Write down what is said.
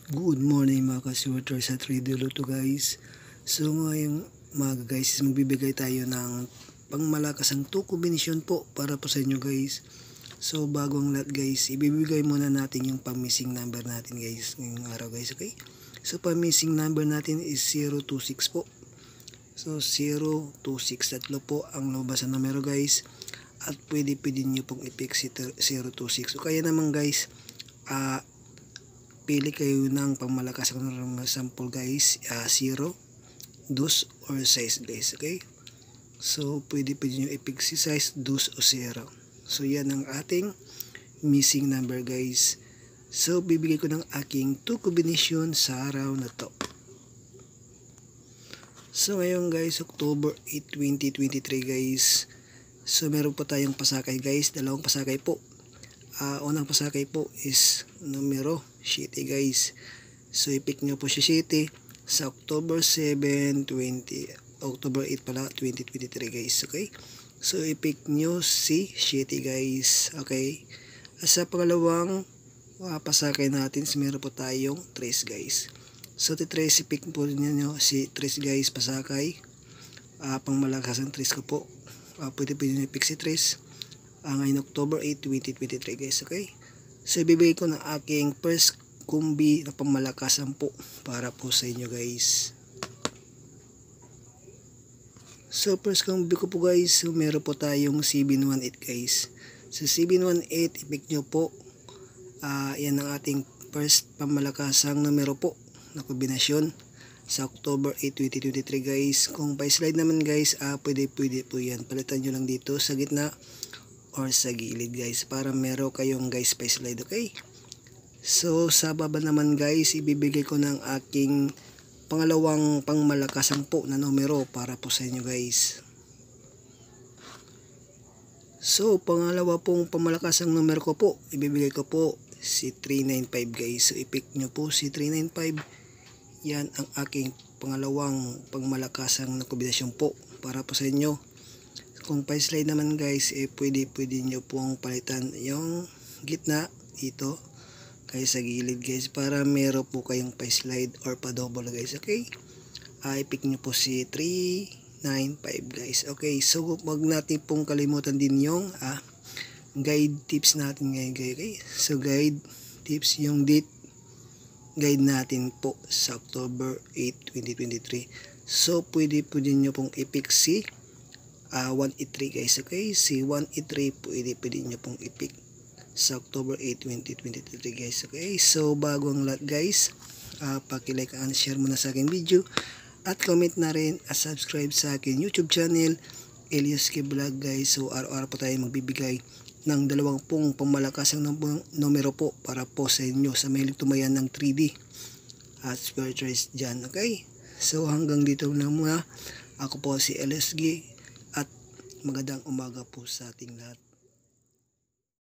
Good morning mga ka-shorter sa 3D Lotto guys. So ngayong mga guys, magbibigay tayo ng pangmalakasang 2 kombinasyon po para po sa inyo guys. So bago ang lahat guys, ibibigay muna natin yung pang-missing number natin guys ngayong araw guys, okay? So pang-missing number natin is 026 po. So 026, tatlo po ang lumabas na numero guys. At pwede nyo pong i-pick si 026. So kaya naman guys, pili kayo ng pangmalakas ng sample guys, 0, 2, or 6 guys, okay? So pwede nyo i-pick si size 2 o 0. So yan ang ating missing number guys. So bibigay ko ng aking 2 combination sa araw na to. So ngayon guys, October 8, 2023 guys. So meron po tayong pasakay guys, dalawang pasakay po. Unang pasakay po is numero 7 guys. So i-pick nyo po si 7 sa October 8 pala 2023 guys, okay? So i-pick nyo si 7 guys, okay? At sa pangalawang pasakay natin, meron po tayong 3 guys. So i-pick po nyo si 3 guys pasakay. Pangmalakas ang 3 ko po. Pwede nyo i-pick si 3 ngayon October 8, 2023 guys, okay? So ibibigay ko ng aking first kumbi na pangmalakasan po para po sa inyo guys. So first kumbi ko po guys, so meron po tayong 718 guys. So 718, i-pick nyo po. Yan ang ating first pangmalakasang numero po na kombinasyon sa October 8, 2023 guys. Kung pa-slide naman guys, pwede po yan. Palitan nyo lang dito sa gitna or sa gilid guys para meron kayong guys pa-slide, okay? So sa baba naman guys, ibibigay ko ng aking pangalawang pangmalakasang po na numero para po sa inyo guys. So pangalawa pong pangmalakasang numero ko po, ibibigay ko po si 395 guys. So i-pick nyo po si 395. Yan ang aking pangalawang pangmalakasang na kombinasyon po para po sa inyo. Kung pa-slide naman guys, pwede nyo pong palitan yung gitna dito kaya sa gilid guys para meron po kayong pa-slide or pa-double guys, okay? I-pick nyo po si 395 guys, okay? So wag natin pong kalimutan din yung guide tips natin ngayon guys, okay? So guide tips, yung date guide natin po sa October 8, 2023. So pwede nyo pong i-pick si 183 guys, okay? Si 183 pwede nyo pong i-pick sa October 8, 2023 guys, okay? So bago ang lahat guys, paki-like and share muna sa aking video at comment na rin at subscribe sa aking YouTube channel Elias K Vlog guys. So araw-araw po tayo magbibigay ng 20 pangmalakasang numero po para po sa inyo sa mahilig tumayan ng 3D at square choice dyan, okay? So hanggang dito na muna. Ako po si LSG at magandang umaga po sa ating lahat.